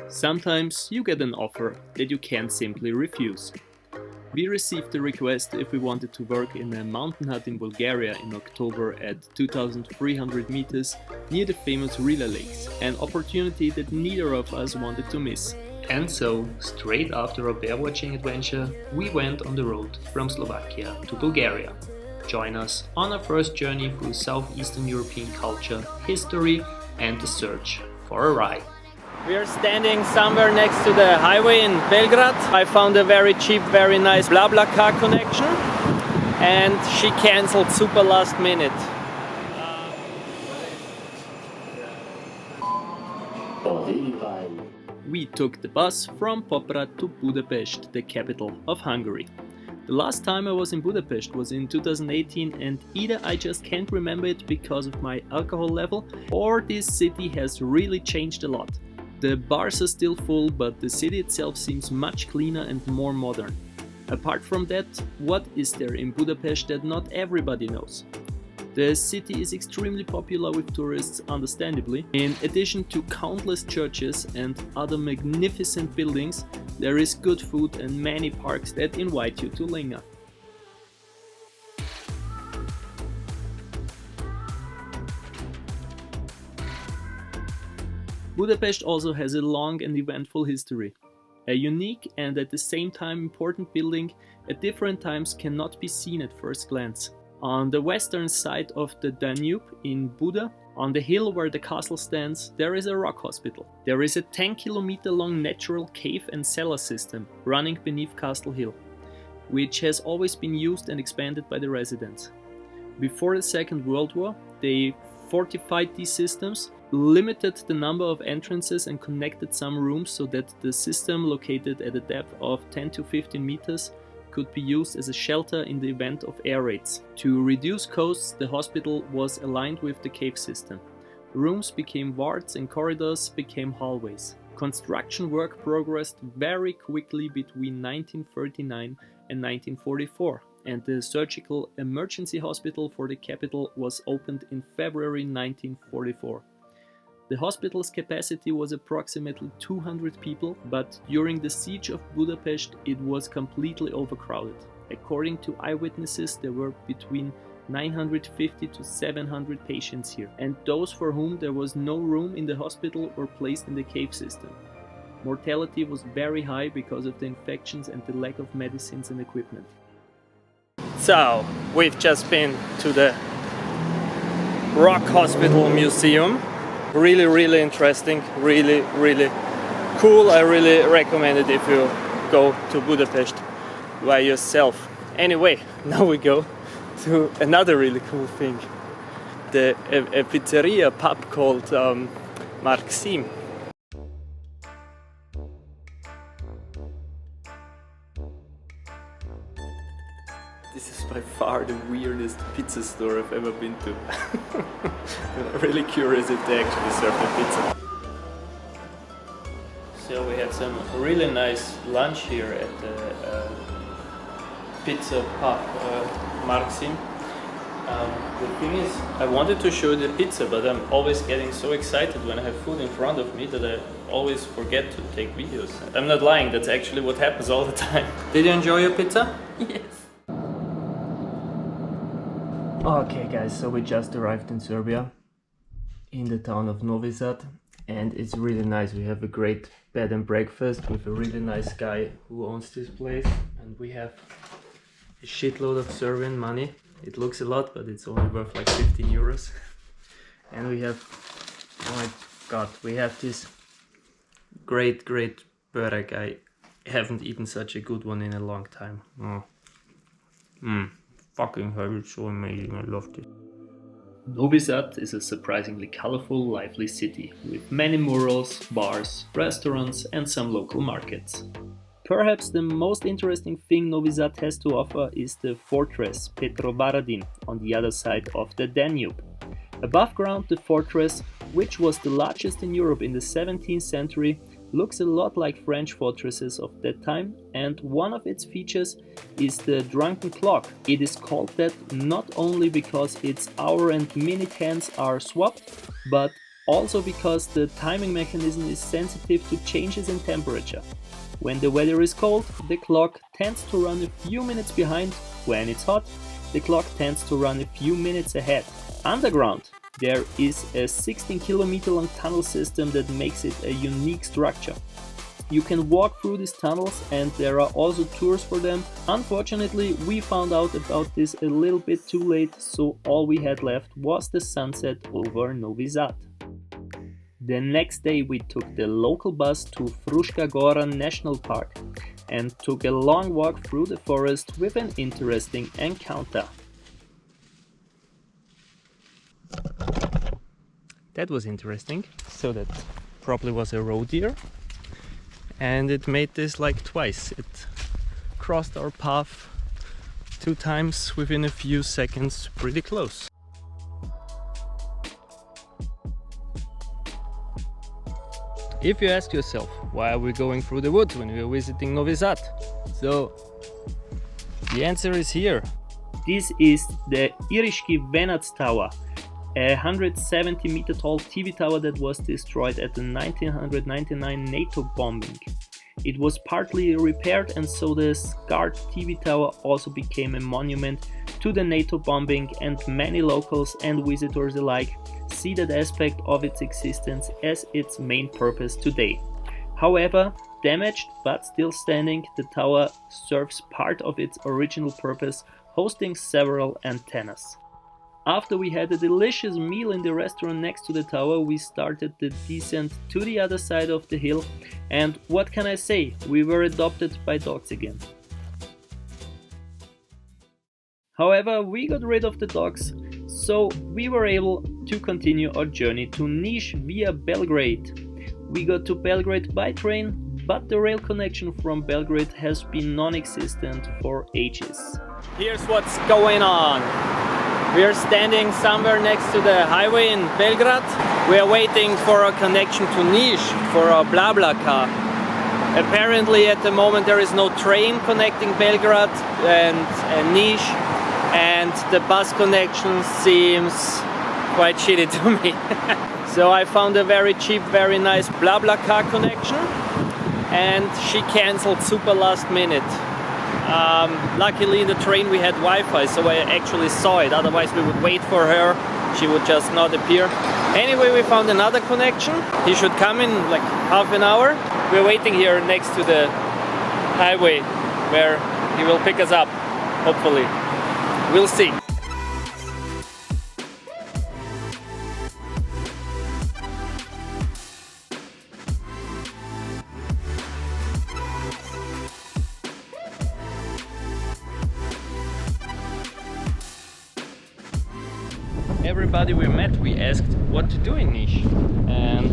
Sometimes you get an offer that you can't simply refuse. We received a request if we wanted to work in a mountain hut in Bulgaria in October at 2,300 meters near the famous Rila lakes, an opportunity that neither of us wanted to miss. And so, straight after a bear watching adventure, we went on the road from Slovakia to Bulgaria. Join us on our first journey through Southeastern European culture, history, and the search for a ride. We are standing somewhere next to the highway in Belgrade. I found a very cheap, very nice BlaBlaCar connection, and she cancelled super last minute. We took the bus from Poprad to Budapest, the capital of Hungary. The last time I was in Budapest was in 2018, and either I just can't remember it because of my alcohol level, or this city has really changed a lot. The bars are still full, but the city itself seems much cleaner and more modern. Apart from that, what is there in Budapest that not everybody knows? The city is extremely popular with tourists, understandably. In addition to countless churches and other magnificent buildings, there is good food and many parks that invite you to linger. Budapest also has a long and eventful history. A unique and at the same time important building at different times cannot be seen at first glance. On the western side of the Danube in Buda, on the hill where the castle stands, there is a rock hospital. There is a 10-kilometer long natural cave and cellar system running beneath Castle Hill, which has always been used and expanded by the residents. Before the Second World War, they fortified these systems, limited the number of entrances and connected some rooms so that the system, located at a depth of 10 to 15 meters, could be used as a shelter in the event of air raids. To reduce costs, the hospital was aligned with the cave system. Rooms became wards and corridors became hallways. Construction work progressed very quickly between 1939 and 1944, and the surgical emergency hospital for the capital was opened in February 1944. The hospital's capacity was approximately 200 people, but during the siege of Budapest it was completely overcrowded. According to eyewitnesses, there were between 950 to 700 patients here, and those for whom there was no room in the hospital were placed in the cave system. Mortality was very high because of the infections and the lack of medicines and equipment. So, we've just been to the Rock Hospital Museum. Really interesting, really cool. I really recommend it if you go to Budapest by yourself. Anyway, now we go to another really cool thing. A pizzeria pub called Marxim. This is by far the weirdest pizza store I've ever been to. I'm really curious if they actually serve the pizza. So we had some really nice lunch here at the pizza pub Marxim. The thing is, I wanted to show you the pizza, but I'm always getting so excited when I have food in front of me that I always forget to take videos. I'm not lying, that's actually what happens all the time. Did you enjoy your pizza? Yes. Okay guys, so we just arrived in Serbia, in the town of Novi Sad, and it's really nice. We have a great bed and breakfast with a really nice guy who owns this place, and we have a shitload of Serbian money. It looks a lot, but it's only worth like 15 euros. And we have, oh my god, we have this great burek. I haven't eaten such a good one in a long time. Fucking hell, it's so amazing, I loved it. Novi Sad is a surprisingly colorful, lively city, with many murals, bars, restaurants and some local markets. Perhaps the most interesting thing Novi Sad has to offer is the fortress Petrovaradin on the other side of the Danube. Above ground, the fortress, which was the largest in Europe in the 17th century, looks a lot like French fortresses of that time, and one of its features is the drunken clock. It is called that not only because its hour and minute hands are swapped, but Also because the timing mechanism is sensitive to changes in temperature. When the weather is cold, the clock tends to run a few minutes behind. When it's hot, the clock tends to run a few minutes ahead. Underground, there is a 16-kilometer long tunnel system that makes it a unique structure. You can walk through these tunnels and there are also tours for them. Unfortunately, we found out about this a little bit too late, so all we had left was the sunset over Novi Sad. The next day we took the local bus to Fruška Gora National Park and took a long walk through the forest with an interesting encounter. That was interesting. So that probably was a roe deer. And it made this like twice. It crossed our path 2 times within a few seconds, pretty close. If you ask yourself, why are we going through the woods when we are visiting Novi Sad? So, the answer is here. This is the Iriški Venac tower, a 170 meter tall TV tower that was destroyed at the 1999 NATO bombing. It was partly repaired, and so the scarred TV tower also became a monument to the NATO bombing, and many locals and visitors alike see that aspect of its existence as its main purpose today. However, damaged but still standing, the tower serves part of its original purpose, hosting several antennas. After we had a delicious meal in the restaurant next to the tower, we started the descent to the other side of the hill, and what can I say, we were adopted by dogs again. However, we got rid of the dogs, so we were able to continue our journey to Niš via Belgrade. We got to Belgrade by train, but the rail connection from Belgrade has been non-existent for ages. Here's what's going on. We are standing somewhere next to the highway in Belgrade. We are waiting for a connection to Niš for a BlaBlaCar. Apparently at the moment there is no train connecting Belgrade and Niš, and the bus connection seems quite shitty to me. So I found a very cheap, very nice BlaBlaCar connection, and she cancelled super last minute. Luckily in the train we had Wi-Fi, so I actually saw it, otherwise we would wait for her, she would just not appear. Anyway, we found another connection. He should come in like half an hour. We're waiting here next to the highway where he will pick us up, hopefully. We'll see. Everybody we met, we asked what to do in Niš, and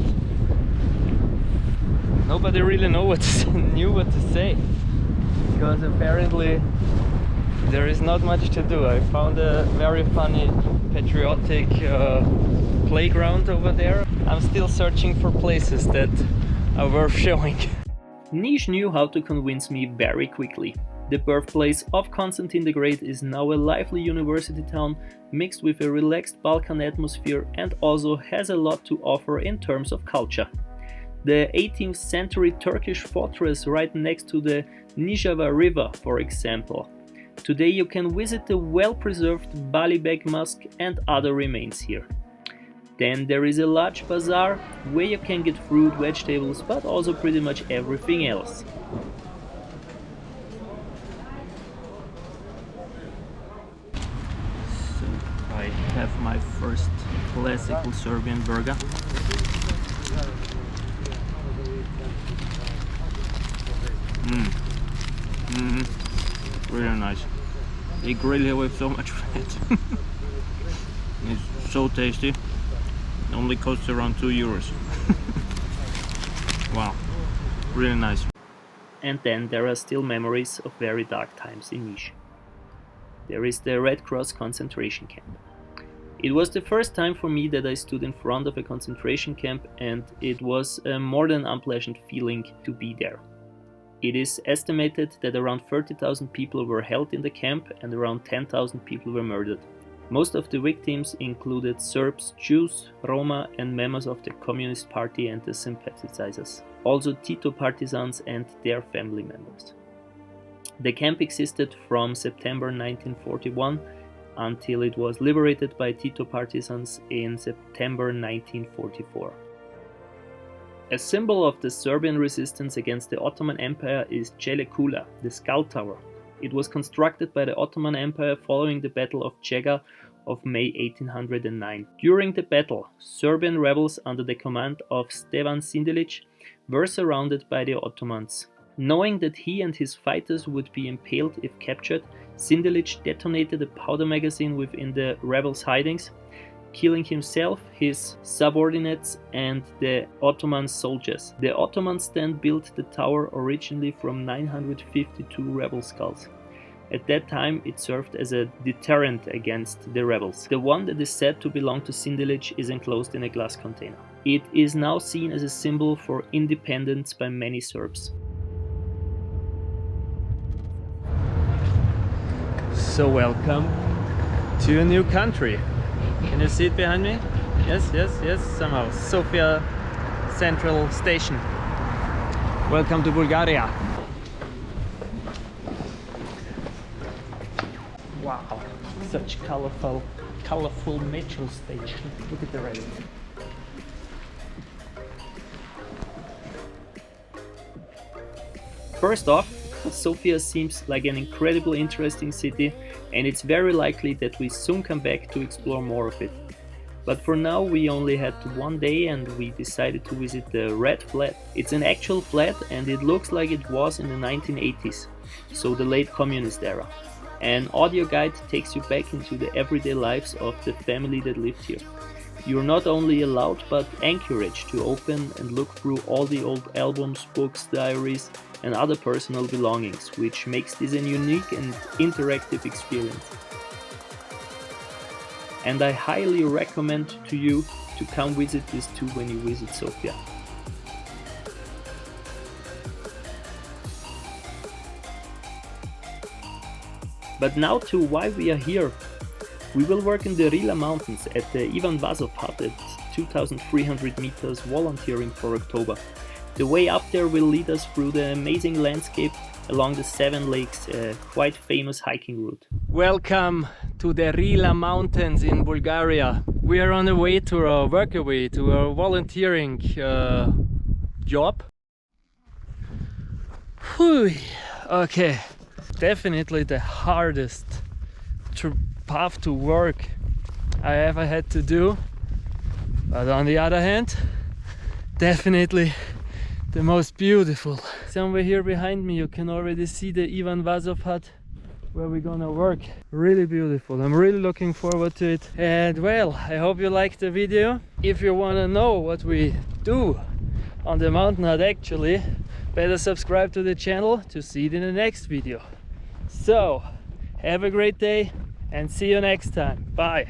nobody really knew what to say, because apparently there is not much to do. I found a very funny patriotic playground over there. I'm still searching for places that are worth showing. Niš knew how to convince me very quickly. The birthplace of Constantine the Great is now a lively university town mixed with a relaxed Balkan atmosphere, and also has a lot to offer in terms of culture. The 18th century Turkish fortress right next to the Nijava River, for example. Today you can visit the well-preserved Balibek Mosque and other remains here. Then there is a large bazaar where you can get fruit, vegetables, but also pretty much everything else. I have my first classical Serbian burger. Really nice. They grill here with so much fat. It's so tasty. It only costs around €2. Wow, really nice. And then there are still memories of very dark times in Niš. There is the Red Cross concentration camp. It was the first time for me that I stood in front of a concentration camp, and it was a more than unpleasant feeling to be there. It is estimated that around 30,000 people were held in the camp and around 10,000 people were murdered. Most of the victims included Serbs, Jews, Roma and members of the Communist Party and the sympathizers, also Tito partisans and their family members. The camp existed from September 1941 until it was liberated by Tito partisans in September 1944. A symbol of the Serbian resistance against the Ottoman Empire is Cele Kula, the Skull Tower. It was constructed by the Ottoman Empire following the Battle of Chega of May 1809. During the battle, Serbian rebels under the command of Stevan Sindelic were surrounded by the Ottomans. Knowing that he and his fighters would be impaled if captured, Sindelic detonated a powder magazine within the rebels' hidings, killing himself, his subordinates and the Ottoman soldiers. The Ottomans then built the tower originally from 952 rebel skulls. At that time it served as a deterrent against the rebels. The one that is said to belong to Sindelic is enclosed in a glass container. It is now seen as a symbol for independence by many Serbs. So welcome to a new country. Can you see it behind me? Yes, somehow. Sofia Central Station. Welcome to Bulgaria. Wow, such colorful metro station. Look at the rail. First off, Sofia seems like an incredibly interesting city, and it's very likely that we soon come back to explore more of it. But for now we only had one day and we decided to visit the Red Flat. It's an actual flat and it looks like it was in the 1980s, so the late communist era. An audio guide takes you back into the everyday lives of the family that lived here. You're not only allowed but encouraged to open and look through all the old albums, books, diaries and other personal belongings, which makes this a unique and interactive experience. And I highly recommend to you to come visit this too when you visit Sofia. But now to why we are here. We will work in the Rila Mountains at the Ivan Vazov hut at 2,300 meters volunteering for October. The way up there will lead us through the amazing landscape along the 7 lakes, a quite famous hiking route. Welcome to the Rila Mountains in Bulgaria. We are on the way to our Workaway, to our volunteering job. Whew. Okay, definitely the hardest path to work I ever had to do, but on the other hand, definitely the most beautiful. Somewhere here behind me you can already see the Ivan Vazov hut where we're gonna work. Really beautiful. I'm really looking forward to it. And well, I hope you liked the video. If you want to know what we do on the mountain hut actually, better subscribe to the channel to see it in the next video. So have a great day and see you next time. Bye.